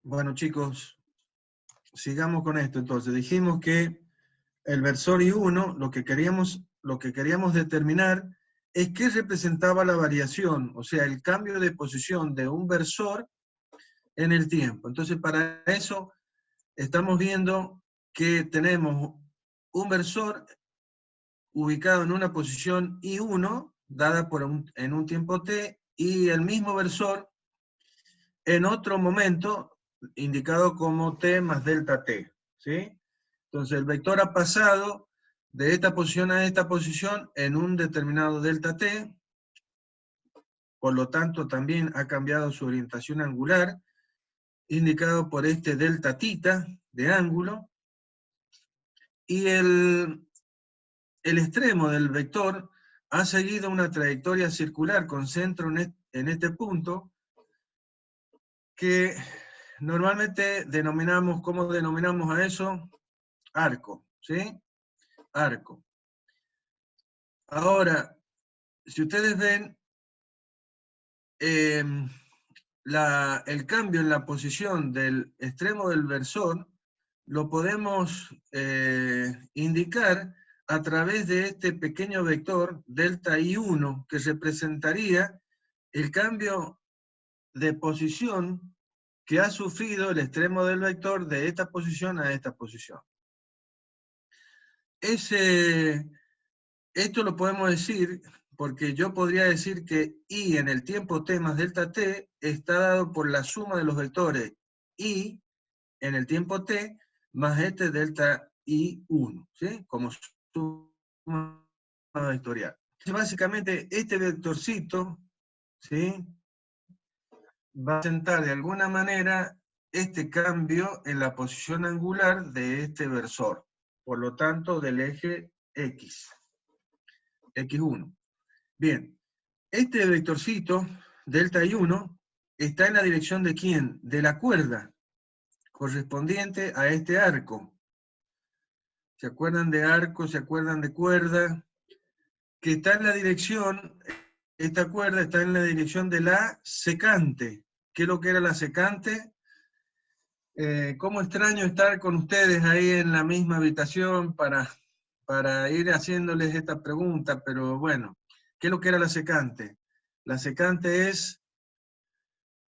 Bueno, chicos, sigamos con esto. Entonces, dijimos que el versor I1, lo que queríamos determinar es qué representaba la variación, o sea, el cambio de posición de un versor en el tiempo. Entonces, para eso estamos viendo que tenemos un versor ubicado en una posición I1, dada en un tiempo t, y el mismo versor en otro momento, indicado como t más delta t, ¿sí? Entonces el vector ha pasado de esta posición a esta posición en un determinado delta t, por lo tanto también ha cambiado su orientación angular, indicado por este delta theta de ángulo, y el extremo del vector ha seguido una trayectoria circular con centro en este punto, que normalmente denominamos, ¿cómo denominamos a eso? Arco, ¿sí? Arco. Ahora, si ustedes ven, el cambio en la posición del extremo del versor lo podemos indicar a través de este pequeño vector delta I1, que representaría el cambio de posición que ha sufrido el extremo del vector de esta posición a esta posición. Esto lo podemos decir porque yo podría decir que I en el tiempo t más delta t está dado por la suma de los vectores I en el tiempo t más este delta I1, ¿sí? Como suma vectorial. Entonces, básicamente, este vectorcito, ¿sí?, va a representar de alguna manera este cambio en la posición angular de este versor, por lo tanto, del eje X, X1. Bien, este vectorcito, delta I1, está en la dirección de ¿quién? De la cuerda, correspondiente a este arco. ¿Se acuerdan de arco? ¿Se acuerdan de cuerda? Que está en la dirección, esta cuerda está en la dirección de la secante. ¿Qué es lo que era la secante? Cómo extraño estar con ustedes ahí en la misma habitación para ir haciéndoles esta pregunta, pero bueno, ¿qué es lo que era la secante? La secante es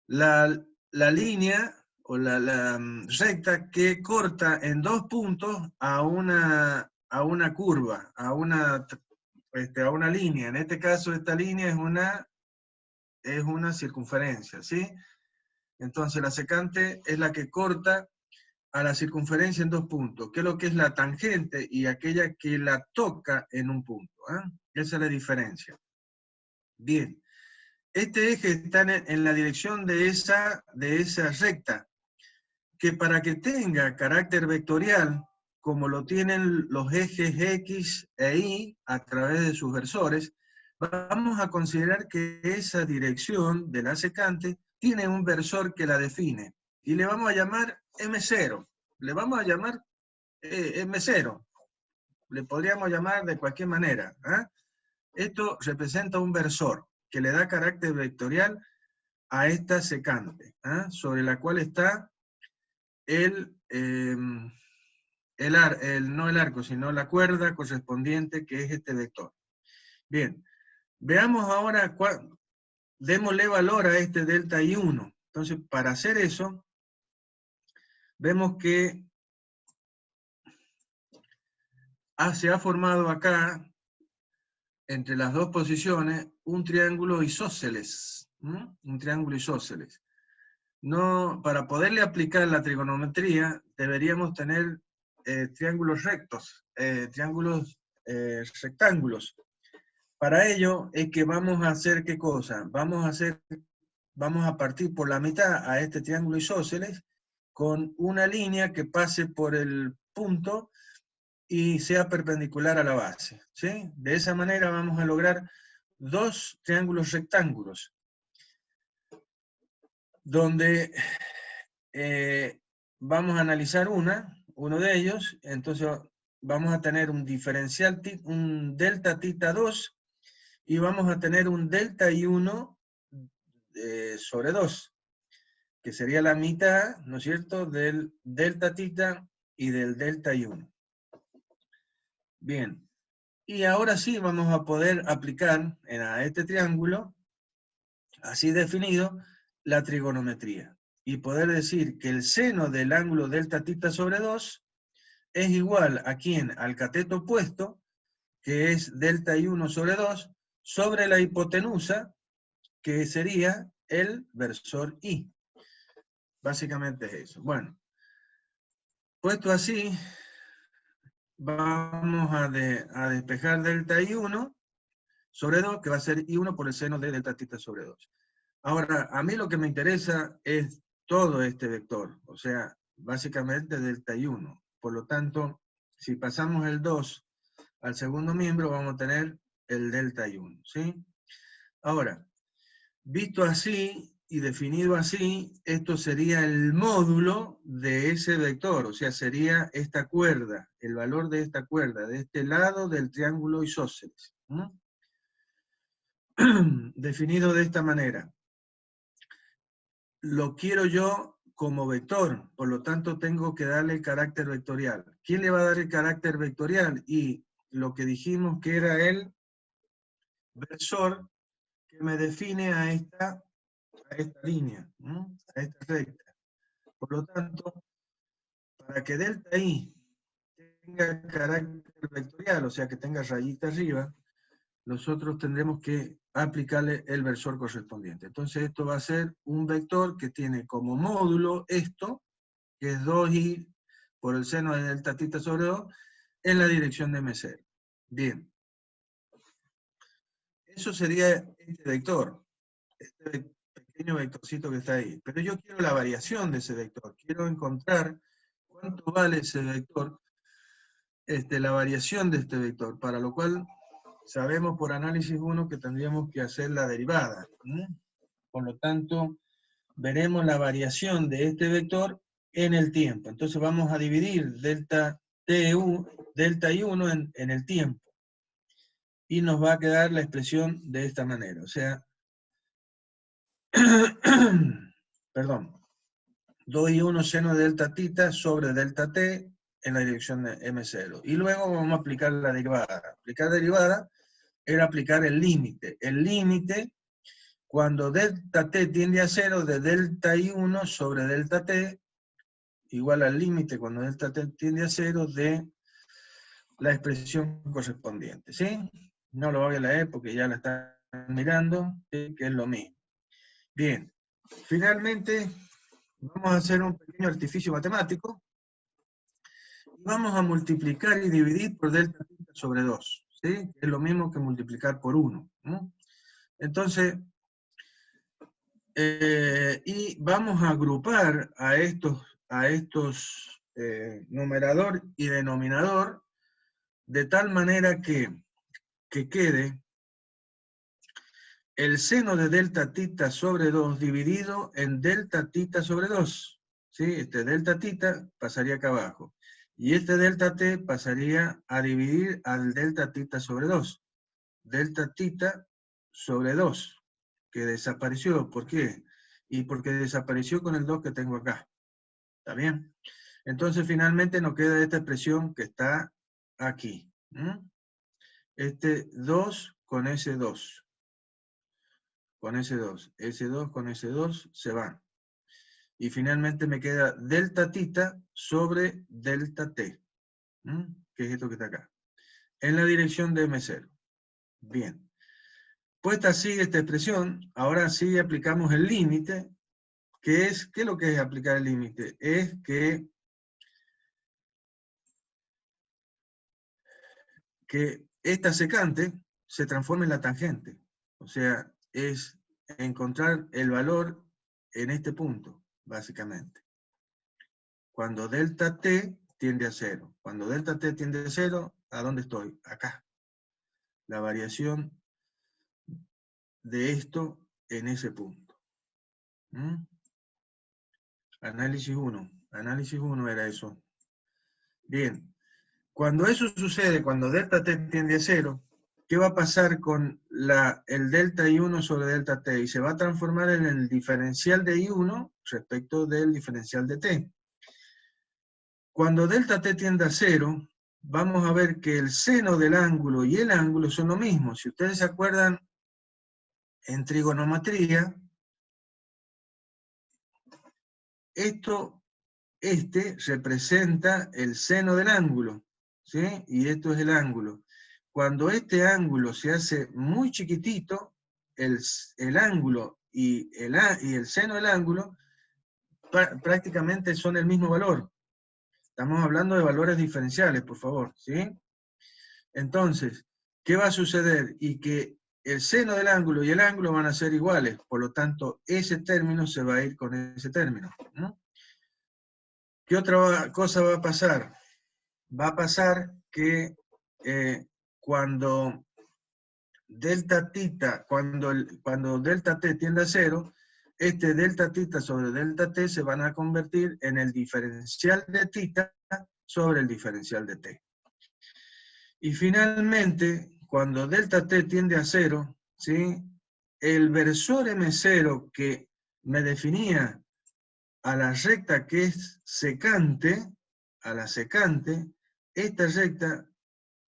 la línea o la recta que corta en dos puntos a una curva, a una línea. En este caso, esta línea es una circunferencia, ¿sí? Entonces, la secante es la que corta a la circunferencia en dos puntos, que es lo que es la tangente y aquella que la toca en un punto. Esa es la diferencia. Bien. Este eje está en la dirección de esa recta, que para que tenga carácter vectorial, como lo tienen los ejes X e Y a través de sus versores, vamos a considerar que esa dirección de la secante tiene un versor que la define, y le vamos a llamar M0. Le vamos a llamar M0. Le podríamos llamar de cualquier manera. Esto representa un versor que le da carácter vectorial a esta secante, sobre la cual está no el arco, sino la cuerda correspondiente, que es este vector. Bien, veamos ahora, démosle valor a este delta I1. Entonces, para hacer eso, vemos que se ha formado acá, entre las dos posiciones, un triángulo isósceles. Un triángulo isósceles. No, para poderle aplicar la trigonometría, deberíamos tener triángulos rectos, rectángulos. Para ello es que vamos a hacer ¿qué cosa? Vamos a partir por la mitad a este triángulo isósceles con una línea que pase por el punto y sea perpendicular a la base, ¿sí? De esa manera vamos a lograr dos triángulos rectángulos, donde vamos a analizar uno de ellos. Entonces vamos a tener un diferencial, un delta theta 2, y vamos a tener un delta I1 sobre 2. que sería la mitad, ¿no es cierto?, del delta tita y del delta I1. Bien, y ahora sí vamos a poder aplicar a este triángulo, así definido, la trigonometría. Y poder decir que el seno del ángulo delta tita sobre 2 es igual a ¿quién? Al cateto opuesto, que es delta I1 sobre 2, sobre la hipotenusa, que sería el versor I. Básicamente es eso. Bueno, puesto así, vamos a despejar delta I1 sobre 2, que va a ser I1 por el seno de delta tita sobre 2. Ahora, a mí lo que me interesa es todo este vector, o sea, básicamente delta I1. Por lo tanto, si pasamos el 2 al segundo miembro, vamos a tener el delta I1, ¿sí? Ahora, visto así y definido así, esto sería el módulo de ese vector, o sea, sería esta cuerda, el valor de esta cuerda, de este lado del triángulo isósceles. Definido de esta manera. Lo quiero yo como vector, por lo tanto tengo que darle el carácter vectorial. ¿Quién le va a dar el carácter vectorial? Y lo que dijimos que era el versor que me define a esta línea, a esta recta. Por lo tanto, para que delta I tenga carácter vectorial, o sea que tenga rayita arriba, nosotros tendremos que aplicarle el versor correspondiente. Entonces esto va a ser un vector que tiene como módulo esto, que es 2i por el seno de delta tita sobre 2, en la dirección de M0. Bien. Eso sería este vector, este pequeño vectorcito que está ahí. Pero yo quiero la variación de ese vector. Quiero encontrar cuánto vale ese vector, la variación de este vector, para lo cual sabemos por análisis 1 que tendríamos que hacer la derivada. Por lo tanto, veremos la variación de este vector en el tiempo. Entonces vamos a dividir delta I1 en el tiempo. Y nos va a quedar la expresión de esta manera. O sea, perdón, 2i1 seno de delta tita sobre delta t en la dirección de M0. Y luego vamos a aplicar la derivada. Aplicar derivada era aplicar el límite. El límite, cuando delta t tiende a 0, de delta I1 sobre delta t, igual al límite cuando delta t tiende a 0 de la expresión correspondiente. ¿Sí? No lo voy a leer porque ya la están mirando, ¿sí? Que es lo mismo. Bien, finalmente vamos a hacer un pequeño artificio matemático. Vamos a multiplicar y dividir por delta tita sobre 2, ¿sí? Es lo mismo que multiplicar por 1. Entonces, y vamos a agrupar a estos numerador y denominador de tal manera que quede el seno de delta tita sobre 2 dividido en delta tita sobre 2. ¿Sí? Este delta tita pasaría acá abajo. Y este delta t pasaría a dividir al delta tita sobre 2. Delta tita sobre 2, que desapareció. ¿Por qué? Y porque desapareció con el 2 que tengo acá. ¿Está bien? Entonces finalmente nos queda esta expresión que está aquí. Este 2 con ese 2. Con ese 2. Ese 2 con ese 2 se van. Y finalmente me queda delta tita sobre delta t. Que es esto que está acá. En la dirección de M0. Bien. Puesta así esta expresión, ahora sí aplicamos el límite. ¿Qué es lo que es aplicar el límite? Es que esta secante se transforme en la tangente. O sea, es encontrar el valor en este punto, básicamente. Cuando delta t tiende a 0. Cuando delta t tiende a 0, ¿a dónde estoy? Acá. La variación de esto en ese punto. Análisis 1. Análisis 1 era eso. Bien. Cuando eso sucede, cuando delta t tiende a 0, ¿qué va a pasar con el delta I1 sobre delta T? Y se va a transformar en el diferencial de I1 respecto del diferencial de T. Cuando delta T tiende a 0, vamos a ver que el seno del ángulo y el ángulo son lo mismo. Si ustedes se acuerdan, en trigonometría, este representa el seno del ángulo, ¿sí? Y esto es el ángulo. Cuando este ángulo se hace muy chiquitito, el ángulo y el seno del ángulo prácticamente son el mismo valor. Estamos hablando de valores diferenciales, por favor, ¿sí? Entonces, ¿qué va a suceder? Y que el seno del ángulo y el ángulo van a ser iguales, por lo tanto, ese término se va a ir con ese término, ¿no? ¿Qué otra cosa va a pasar? Va a pasar que cuando delta tita, cuando delta t tiende a 0, este delta tita sobre delta t se van a convertir en el diferencial de tita sobre el diferencial de t. Y finalmente, cuando delta t tiende a 0, ¿sí? El versor M0 que me definía a la recta que es secante, a la secante, esta recta,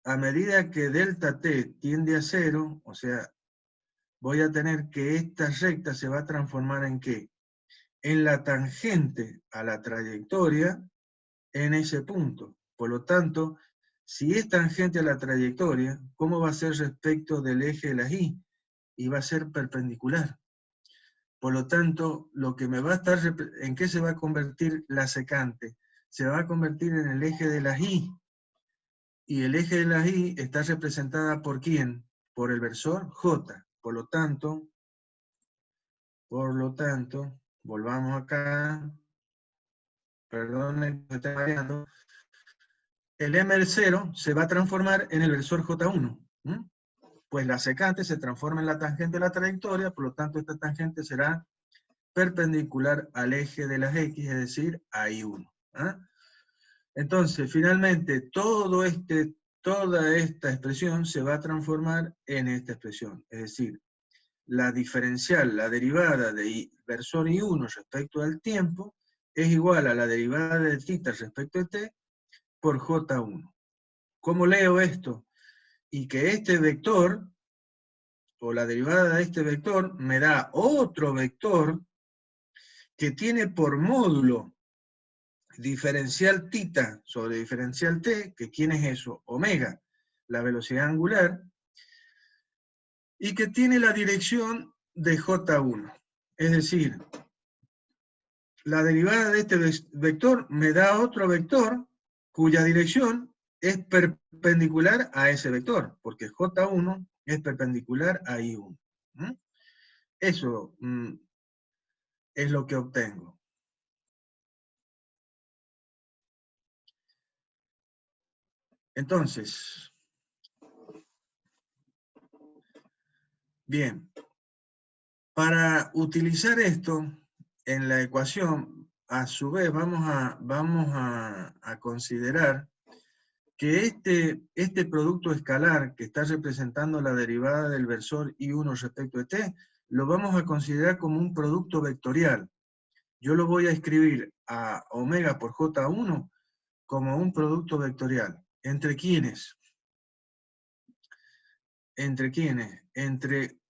a medida que delta t tiende a 0, o sea, voy a tener que esta recta se va a transformar ¿en qué? En la tangente a la trayectoria en ese punto. Por lo tanto, si es tangente a la trayectoria, ¿cómo va a ser respecto del eje de las y? Y va a ser perpendicular. Por lo tanto, lo que me va a estar, ¿en qué se va a convertir la secante? Se va a convertir en el eje de las y. Y el eje de las y está representada por ¿quién? Por el versor J. Por lo tanto, volvamos acá. Perdón, me está variando. El M0 se va a transformar en el versor J1. Pues la secante se transforma en la tangente de la trayectoria, por lo tanto esta tangente será perpendicular al eje de las X, es decir, a I1. ¿Ah? Entonces, finalmente, toda esta expresión se va a transformar en esta expresión, es decir, la diferencial, la derivada de versor I1 respecto al tiempo, es igual a la derivada de tita respecto a t por J1. ¿Cómo leo esto? Y que este vector, o la derivada de este vector, me da otro vector que tiene por módulo diferencial tita sobre diferencial t, que ¿quién es eso? Omega, la velocidad angular, y que tiene la dirección de J1. Es decir, la derivada de este vector me da otro vector cuya dirección es perpendicular a ese vector, porque J1 es perpendicular a I1. Eso es lo que obtengo. Entonces, bien, para utilizar esto en la ecuación, a su vez vamos a considerar que este producto escalar que está representando la derivada del versor I1 respecto de t, lo vamos a considerar como un producto vectorial. Yo lo voy a escribir a omega por J1 como un producto vectorial. ¿Entre quiénes? ¿Entre quiénes? Entre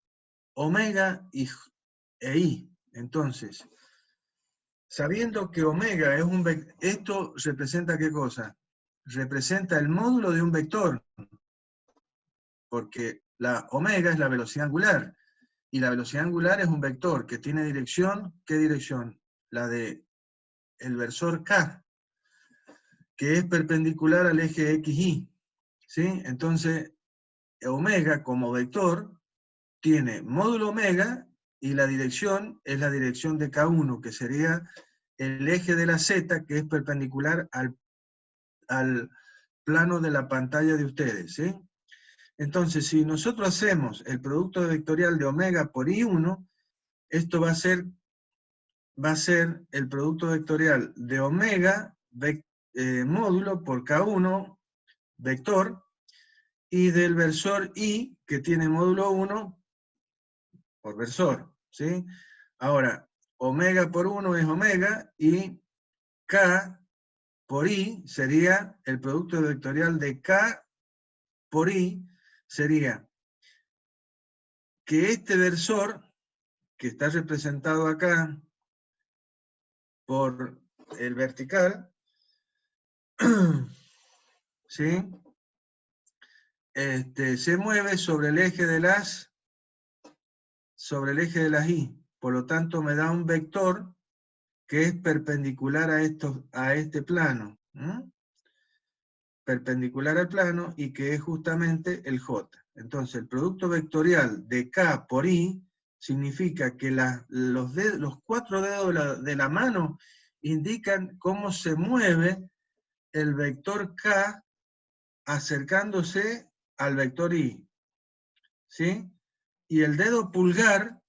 omega e i. Entonces, sabiendo que omega es un vector, ¿esto representa qué cosa? Representa el módulo de un vector, porque la omega es la velocidad angular, y la velocidad angular es un vector que tiene dirección, ¿qué dirección? La de el versor k, que es perpendicular al eje xy, ¿sí? Entonces, omega como vector tiene módulo omega, y la dirección es la dirección de K1, que sería el eje de la Z, que es perpendicular al plano de la pantalla de ustedes, ¿sí? Entonces, si nosotros hacemos el producto vectorial de omega por I1, esto va a ser el producto vectorial de omega módulo por K1 vector, y del versor I, que tiene módulo 1 por versor, ¿sí? Ahora, omega por 1 es omega, y K por I sería, el producto vectorial de K por I sería que este versor, que está representado acá por el vertical, ¿sí? Se mueve sobre el eje de las I. Por lo tanto, me da un vector que es perpendicular a este plano. Perpendicular al plano, y que es justamente el J. Entonces, el producto vectorial de K por I significa que los 4 dedos de la mano indican cómo se mueve el vector K acercándose al vector I. ¿Sí? Y el dedo pulgar,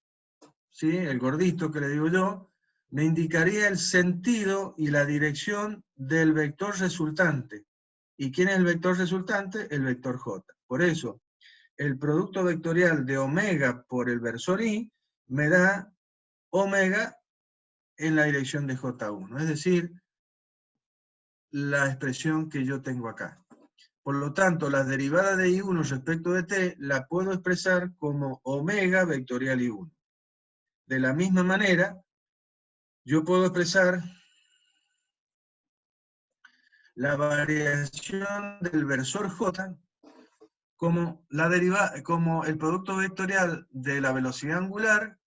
¿sí? El gordito que le digo yo, me indicaría el sentido y la dirección del vector resultante. ¿Y quién es el vector resultante? El vector J. Por eso, el producto vectorial de omega por el versor I me da omega en la dirección de J1, es decir, la expresión que yo tengo acá. Por lo tanto, la derivada de I1 respecto de t la puedo expresar como omega vectorial I1. De la misma manera, yo puedo expresar la variación del versor J como el producto vectorial de la velocidad angular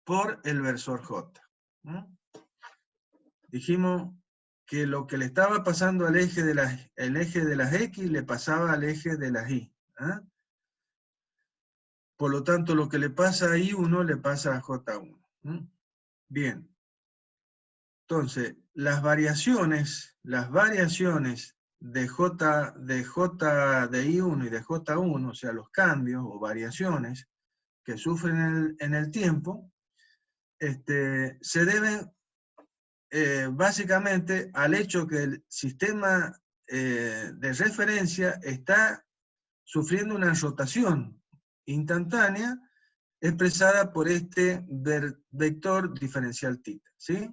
por el versor J. Dijimos que lo que le estaba pasando al eje de las X le pasaba al eje de las Y. Por lo tanto, lo que le pasa a I1 le pasa a J1. Bien. Entonces, las variaciones de J de I1 y de J1, o sea, los cambios o variaciones que sufren en el tiempo, se deben básicamente al hecho que el sistema de referencia está sufriendo una rotación instantánea expresada por este vector diferencial θ, ¿sí?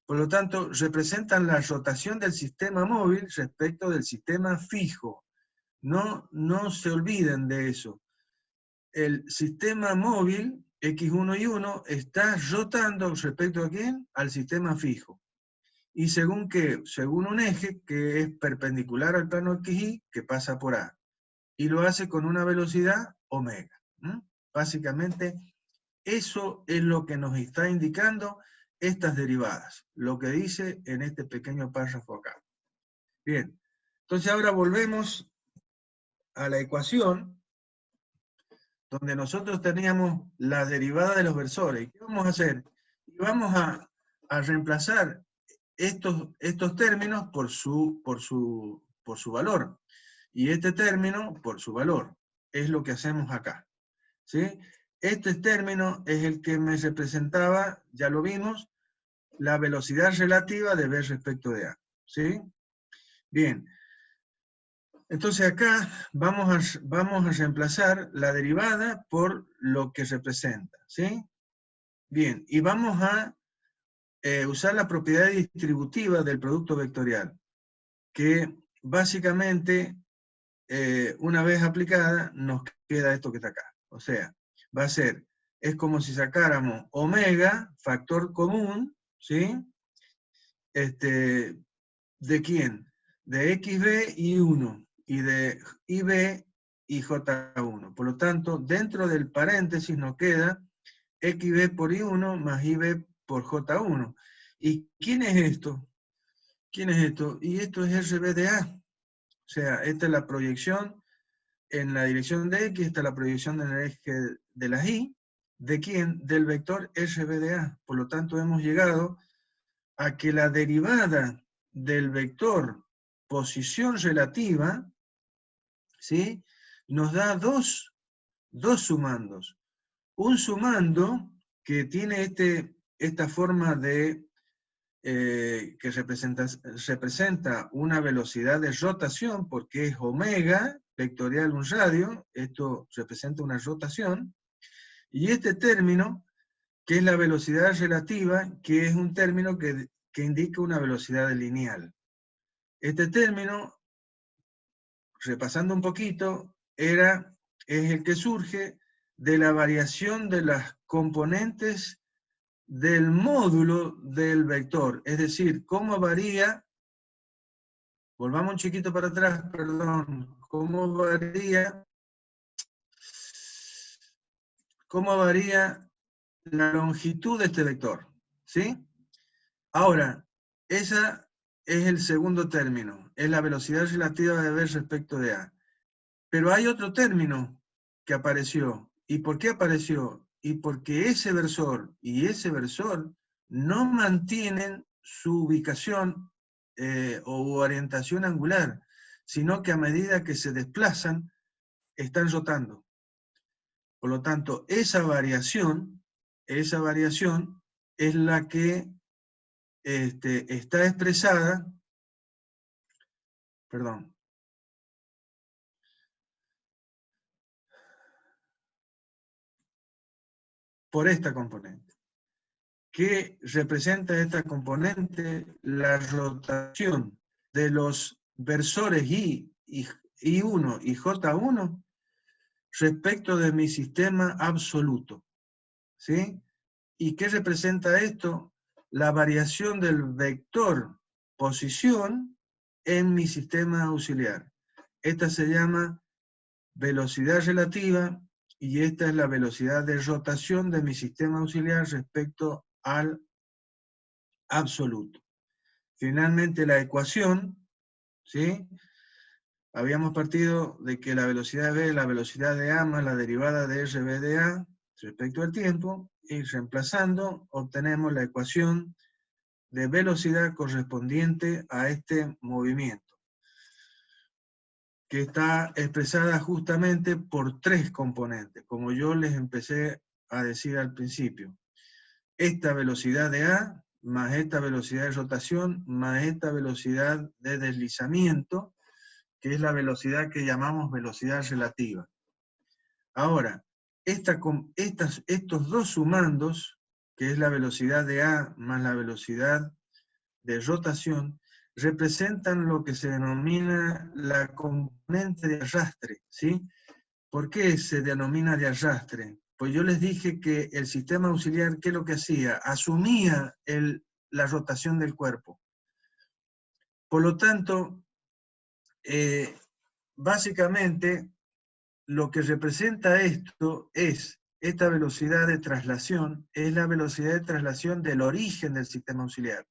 Por lo tanto, representan la rotación del sistema móvil respecto del sistema fijo. No se olviden de eso. El sistema móvil, X1 y 1, está rotando respecto a ¿quién? Al sistema fijo. ¿Y según qué? Según un eje que es perpendicular al plano XY, que pasa por A. Y lo hace con una velocidad omega. Básicamente, eso es lo que nos está indicando estas derivadas, lo que dice en este pequeño párrafo acá. Bien, entonces ahora volvemos a la ecuación donde nosotros teníamos la derivada de los versores. ¿Qué vamos a hacer? Y vamos a reemplazar estos términos por su valor, y este término por su valor. Es lo que hacemos acá. ¿Sí? Este término es el que me representaba, ya lo vimos, la velocidad relativa de B respecto de A. ¿Sí? Bien. Entonces acá vamos a reemplazar la derivada por lo que representa. ¿Sí? Bien. Y vamos a usar la propiedad distributiva del producto vectorial, que básicamente, una vez aplicada, nos queda esto que está acá. O sea, va a ser, es como si sacáramos omega, factor común, ¿sí? ¿De quién? De XB y 1, y de IB y J1. Por lo tanto, dentro del paréntesis nos queda XB por I1 más IB por J1. ¿Y quién es esto? ¿Quién es esto? Y esto es RB de A. O sea, esta es la proyección en la dirección de X, esta es la proyección en el eje de las Y. ¿De quién? Del vector RB de A. Por lo tanto, hemos llegado a que la derivada del vector posición relativa, ¿sí? Nos da dos sumandos. Un sumando que tiene esta forma de que representa una velocidad de rotación, porque es omega, vectorial un radio, esto representa una rotación, y este término, que es la velocidad relativa, que es un término que indica una velocidad lineal. Este término, repasando un poquito, es el que surge de la variación de las componentes del módulo del vector, es decir, cómo varía, volvamos un chiquito para atrás, perdón, cómo varía la longitud de este vector, ¿sí? Ahora, esa es el segundo término, es la velocidad relativa de B respecto de A. Pero hay otro término que apareció. ¿Y por qué apareció? Y porque ese versor y ese versor no mantienen su ubicación o orientación angular, sino que a medida que se desplazan, están rotando. Por lo tanto, esa variación es la que está expresada, perdón, por esta componente. ¿Qué representa esta componente? La rotación de los versores I1 y J1 respecto de mi sistema absoluto. ¿Sí? ¿Y qué representa esto? La variación del vector posición en mi sistema auxiliar. Esta se llama velocidad relativa y esta es la velocidad de rotación de mi sistema auxiliar respecto al absoluto. Finalmente la ecuación, ¿sí? Habíamos partido de que la velocidad de B es la velocidad de A más la derivada de RB de A respecto al tiempo, y reemplazando obtenemos la ecuación de velocidad correspondiente a este movimiento, que está expresada justamente por tres componentes, como yo les empecé a decir al principio. Esta velocidad de A, más esta velocidad de rotación, más esta velocidad de deslizamiento, que es la velocidad que llamamos velocidad relativa. Ahora, estos dos sumandos, que es la velocidad de A más la velocidad de rotación, representan lo que se denomina la componente de arrastre, ¿sí? ¿Por qué se denomina de arrastre? Pues yo les dije que el sistema auxiliar, ¿qué es lo que hacía? Asumía la rotación del cuerpo. Por lo tanto, básicamente, lo que representa esto es, esta velocidad de traslación, es la velocidad de traslación del origen del sistema auxiliar.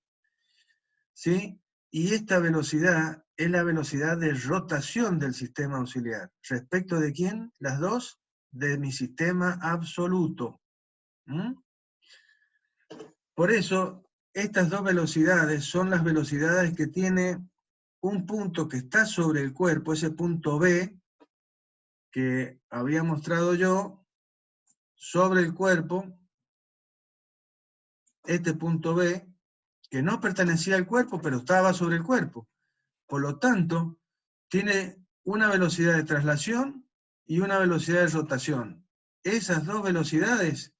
¿Sí? Y esta velocidad es la velocidad de rotación del sistema auxiliar. ¿Respecto de quién? Las dos, de mi sistema absoluto. ¿Mm? Por eso, estas dos velocidades son las velocidades que tiene un punto que está sobre el cuerpo, ese punto B, que había mostrado yo, sobre el cuerpo, este punto B, que no pertenecía al cuerpo, pero estaba sobre el cuerpo. Por lo tanto, tiene una velocidad de traslación y una velocidad de rotación. Esas dos velocidades,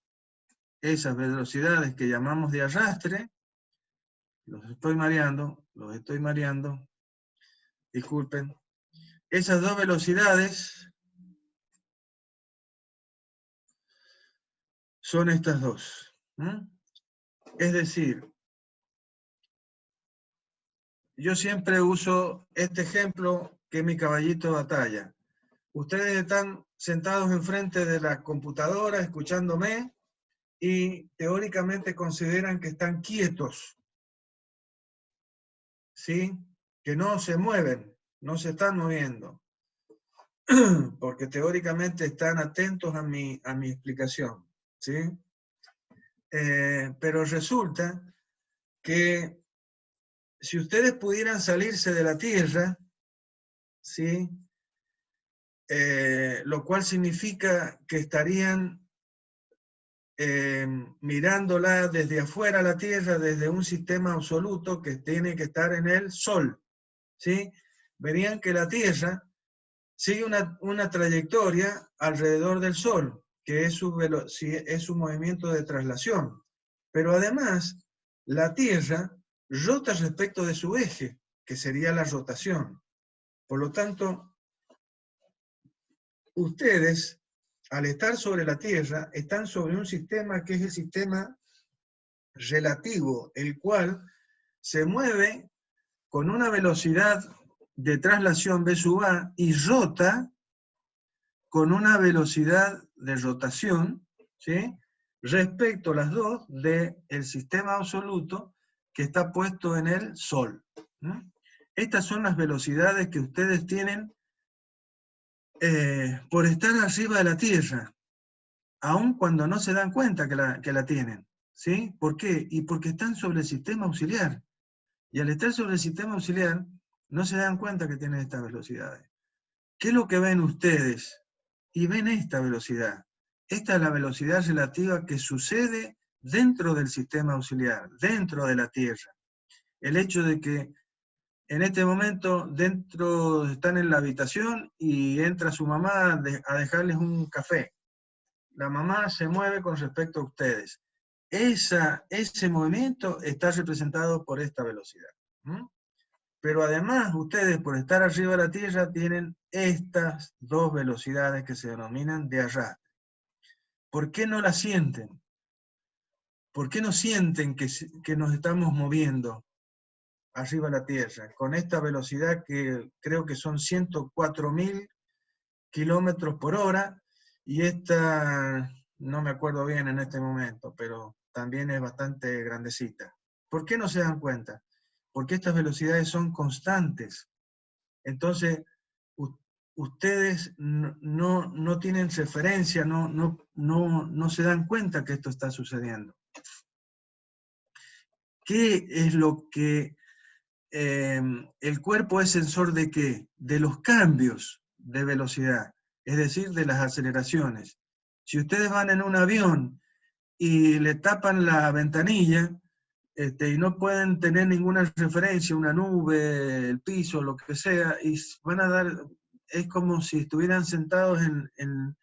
esas velocidades que llamamos de arrastre, los estoy mareando, disculpen. Esas dos velocidades son estas dos. Es decir, yo siempre uso este ejemplo que es mi caballito de batalla. Ustedes están sentados enfrente de la computadora escuchándome y teóricamente consideran que están quietos, ¿sí? Que no se mueven, no se están moviendo, porque teóricamente están atentos a mi explicación, ¿sí? Pero resulta que si ustedes pudieran salirse de la Tierra, ¿sí? Lo cual significa que estarían mirándola desde afuera a la Tierra, desde un sistema absoluto que tiene que estar en el Sol, ¿sí? Verían que la Tierra sigue una trayectoria alrededor del Sol, que es su movimiento de traslación. Pero además, la Tierra rota respecto de su eje, que sería la rotación. Por lo tanto, ustedes, al estar sobre la Tierra, están sobre un sistema que es el sistema relativo, el cual se mueve con una velocidad de traslación v sub a y rota con una velocidad de rotación, ¿sí?, respecto a las dos del sistema absoluto que está puesto en el Sol. Estas son las velocidades que ustedes tienen por estar arriba de la Tierra, aun cuando no se dan cuenta que la tienen. ¿Sí? ¿Por qué? Y porque están sobre el sistema auxiliar. Y al estar sobre el sistema auxiliar, no se dan cuenta que tienen estas velocidades. ¿Qué es lo que ven ustedes? Y ven esta velocidad. Esta es la velocidad relativa que sucede dentro del sistema auxiliar, dentro de la Tierra. El hecho de que en este momento están en la habitación y entra su mamá a dejarles un café. La mamá se mueve con respecto a ustedes. Ese movimiento está representado por esta velocidad. Pero además, ustedes, por estar arriba de la Tierra, tienen estas dos velocidades que se denominan de arrastre. ¿Por qué no las sienten? ¿Por qué no sienten que nos estamos moviendo arriba de la Tierra con esta velocidad que creo que son 104.000 kilómetros por hora? Y esta, no me acuerdo bien en este momento, pero también es bastante grandecita. ¿Por qué no se dan cuenta? Porque estas velocidades son constantes. Entonces, ustedes no tienen referencia, no se dan cuenta que esto está sucediendo. ¿Qué es lo que el cuerpo es sensor de qué? De los cambios de velocidad, es decir, de las aceleraciones. Si ustedes van en un avión y le tapan la ventanilla, y no pueden tener ninguna referencia, una nube, el piso, lo que sea, y van a dar, es como si estuvieran sentados en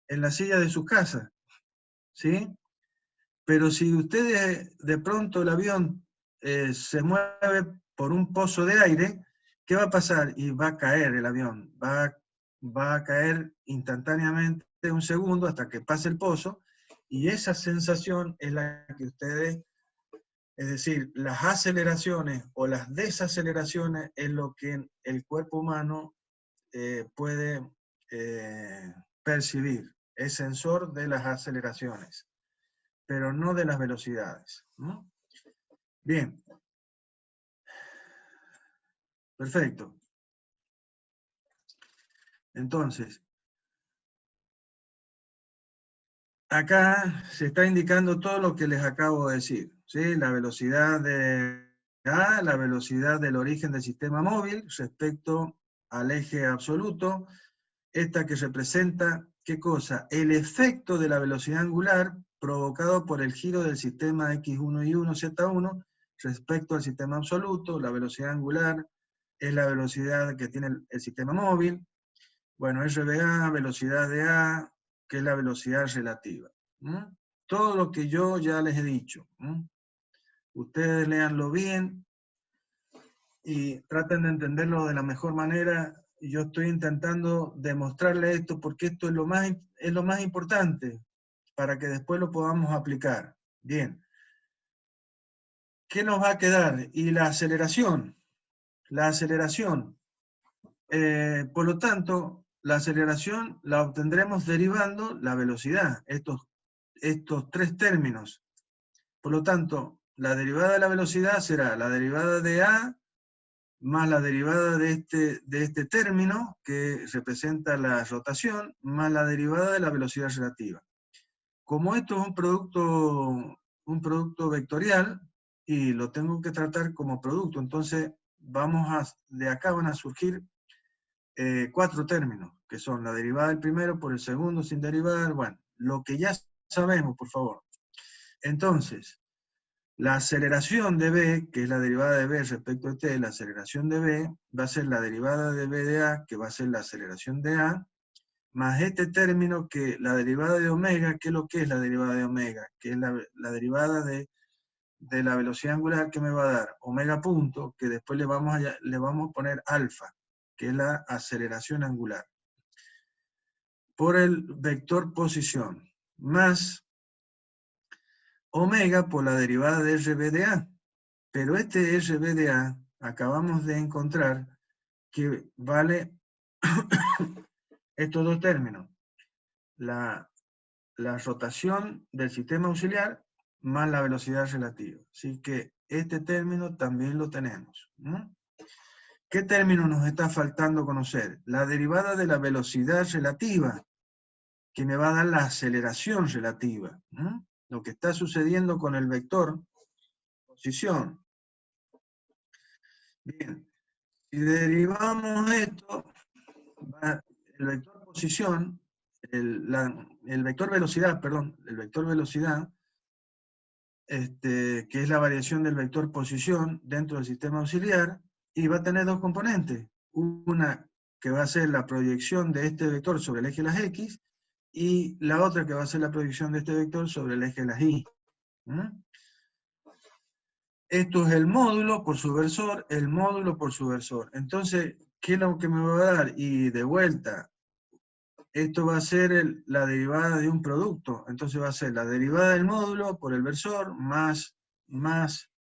la silla de su casa, ¿sí? Pero si ustedes, de pronto el avión se mueve por un pozo de aire, ¿qué va a pasar? Y va a caer el avión, va a caer instantáneamente un segundo hasta que pase el pozo, y esa sensación es la que ustedes, es decir, las aceleraciones o las desaceleraciones es lo que el cuerpo humano puede percibir, es sensor de las aceleraciones, pero no de las velocidades. ¿No? Bien, perfecto. Entonces, acá se está indicando todo lo que les acabo de decir, ¿sí? La velocidad de A, la velocidad del origen del sistema móvil respecto al eje absoluto, esta que representa, ¿qué cosa? El efecto de la velocidad angular provocado por el giro del sistema X1 y 1, Z1 respecto al sistema absoluto. La velocidad angular es la velocidad que tiene el sistema móvil. Bueno, RBA, velocidad de A, que es la velocidad relativa. Todo lo que yo ya les he dicho. Ustedes léanlo bien y traten de entenderlo de la mejor manera. Yo estoy intentando demostrarles esto porque esto es lo más importante para que después lo podamos aplicar. Bien. ¿Qué nos va a quedar? Y la aceleración. La aceleración. Por lo tanto, la aceleración la obtendremos derivando la velocidad, estos tres términos. Por lo tanto, la derivada de la velocidad será la derivada de A más la derivada de este término, que representa la rotación, más la derivada de la velocidad relativa. Como esto es un producto vectorial, y lo tengo que tratar como producto, entonces de acá van a surgir 4 términos, que son la derivada del primero por el segundo sin derivar, bueno, lo que ya sabemos, por favor. Entonces, La aceleración de B, que es la derivada de B respecto a T, la aceleración de B, va a ser la derivada de B de A, que va a ser la aceleración de A, más este término que la derivada de omega, ¿qué es lo que es la derivada de omega? Que es la derivada de la velocidad angular que me va a dar omega punto, que después le vamos a poner alfa, que es la aceleración angular, por el vector posición, más omega por la derivada de RB de A. Pero este RB de A, acabamos de encontrar que vale estos dos términos, la rotación del sistema auxiliar más la velocidad relativa. Así que este término también lo tenemos. ¿Qué término nos está faltando conocer? La derivada de la velocidad relativa, que me va a dar la aceleración relativa. Lo que está sucediendo con el vector posición. Bien, si derivamos esto, el vector posición, el vector velocidad, perdón, el vector velocidad, que es la variación del vector posición dentro del sistema auxiliar, y va a tener dos componentes. Una que va a ser la proyección de este vector sobre el eje de las X, y la otra que va a ser la proyección de este vector sobre el eje de las Y. Esto es el módulo por su versor, el módulo por su versor. Entonces, ¿qué es lo que me va a dar? Y de vuelta, esto va a ser la derivada de un producto. Entonces va a ser la derivada del módulo por el versor más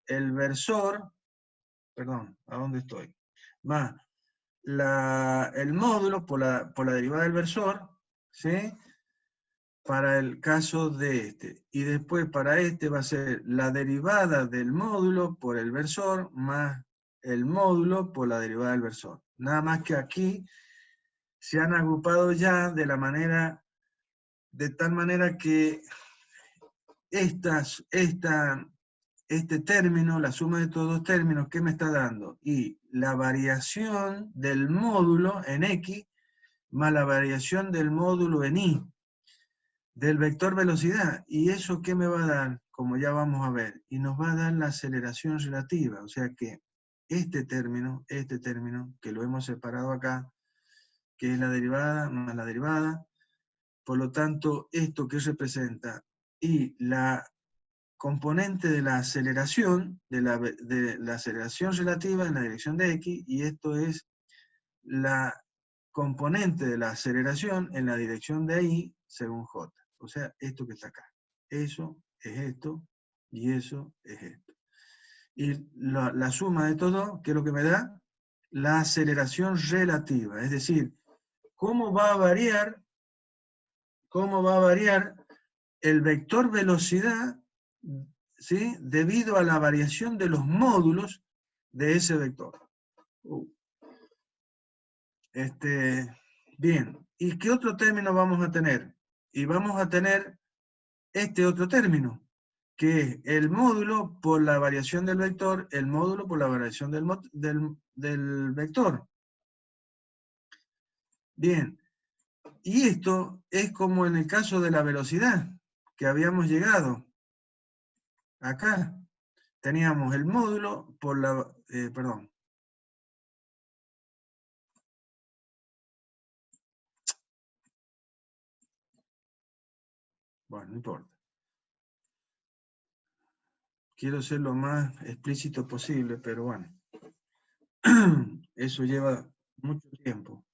el versor, perdón, ¿a dónde estoy? Más el módulo por la derivada del versor, ¿sí? Para el caso de este. Y después para este va a ser la derivada del módulo por el versor más el módulo por la derivada del versor. Nada más que aquí se han agrupado ya de tal manera que este término, la suma de estos dos términos, ¿qué me está dando? Y la variación del módulo en X más la variación del módulo en Y del vector velocidad. ¿Y eso qué me va a dar? Como ya vamos a ver. Y nos va a dar la aceleración relativa. O sea que este término, que lo hemos separado acá, que es la derivada más la derivada, por lo tanto, esto que representa, y la componente de la aceleración, de la aceleración relativa en la dirección de X, y esto es la componente de la aceleración en la dirección de Y según J. O sea, esto que está acá. Eso es esto, y eso es esto. Y la suma de todo, ¿qué es lo que me da? La aceleración relativa, es decir, cómo va a variar el vector velocidad, ¿sí? Debido a la variación de los módulos de ese vector. Bien, ¿y qué otro término vamos a tener? Y vamos a tener este otro término, que es el módulo por la variación del vector, el módulo por la variación del vector. Bien, y esto es como en el caso de la velocidad, que habíamos llegado. Acá teníamos el módulo por la... perdón. Bueno, no importa. Quiero ser lo más explícito posible, pero bueno. Eso lleva mucho tiempo.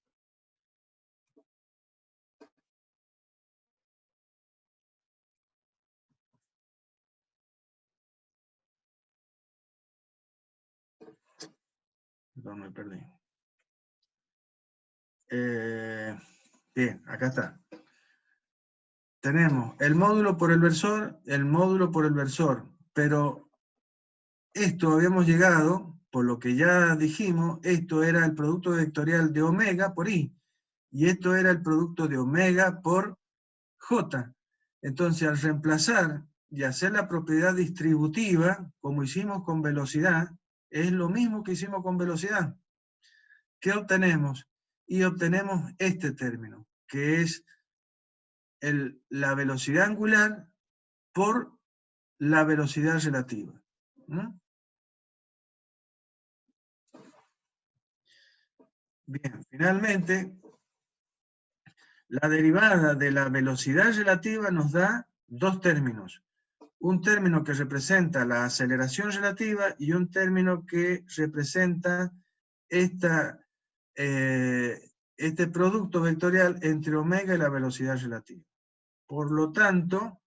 Perdón, me perdí. Bien, acá está. Tenemos el módulo por el versor, pero esto habíamos llegado, por lo que ya dijimos, esto era el producto vectorial de omega por I, y esto era el producto de omega por J. Entonces, al reemplazar y hacer la propiedad distributiva, como hicimos con velocidad, es lo mismo que hicimos con velocidad. ¿Qué obtenemos? Y obtenemos este término, que es la velocidad angular por la velocidad relativa. ¿Mm? Bien, finalmente, la derivada de la velocidad relativa nos da dos términos. Un término que representa la aceleración relativa y un término que representa esta, este producto vectorial entre omega y la velocidad relativa. Por lo tanto,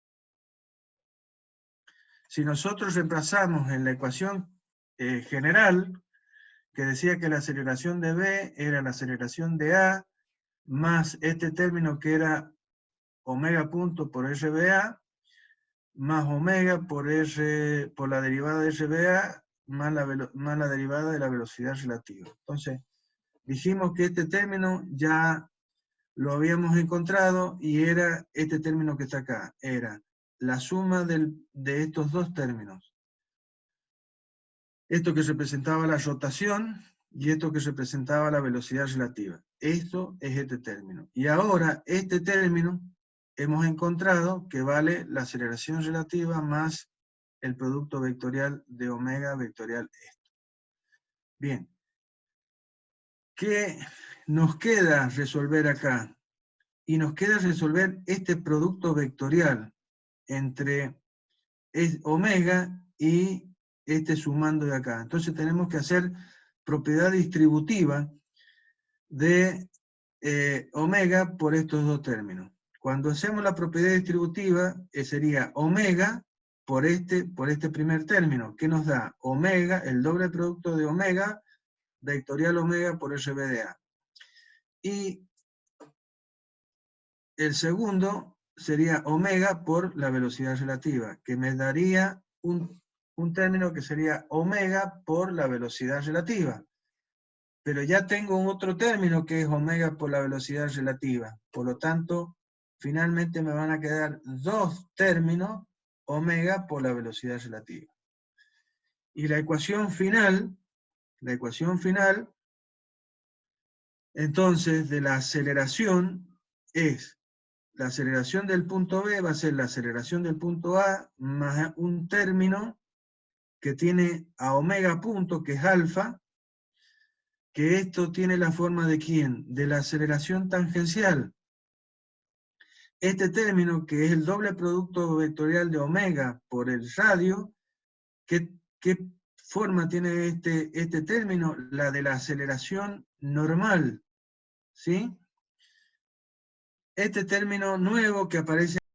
si nosotros reemplazamos en la ecuación general, que decía que la aceleración de B era la aceleración de A, más este término que era omega punto por RBA, más omega por la derivada de RBA, más la derivada de la velocidad relativa. Entonces, dijimos que este término ya lo habíamos encontrado y era este término que está acá, era la suma de estos dos términos. Esto que representaba la rotación y esto que representaba la velocidad relativa. Esto es este término. Y ahora este término hemos encontrado que vale la aceleración relativa más el producto vectorial de omega vectorial esto. Bien. ¿Qué nos queda resolver acá? Y nos queda resolver este producto vectorial entre omega y este sumando de acá. Entonces tenemos que hacer propiedad distributiva de omega por estos dos términos. Cuando hacemos la propiedad distributiva, sería omega por este primer término, que nos da omega, el doble producto de omega, vectorial omega por RB de A. Y el segundo sería omega por la velocidad relativa, que me daría un término que sería omega por la velocidad relativa. Pero ya tengo un otro término que es omega por la velocidad relativa. Por lo tanto, finalmente me van a quedar dos términos, omega por la velocidad relativa. Y la ecuación final, entonces, de la aceleración es, la aceleración del punto B va a ser la aceleración del punto A más un término que tiene a omega punto, que es alfa, que esto tiene la forma de ¿quién? De la aceleración tangencial. Este término, que es el doble producto vectorial de omega por el radio, ¿qué forma tiene este término? La de la aceleración normal, ¿sí? Este término nuevo que aparece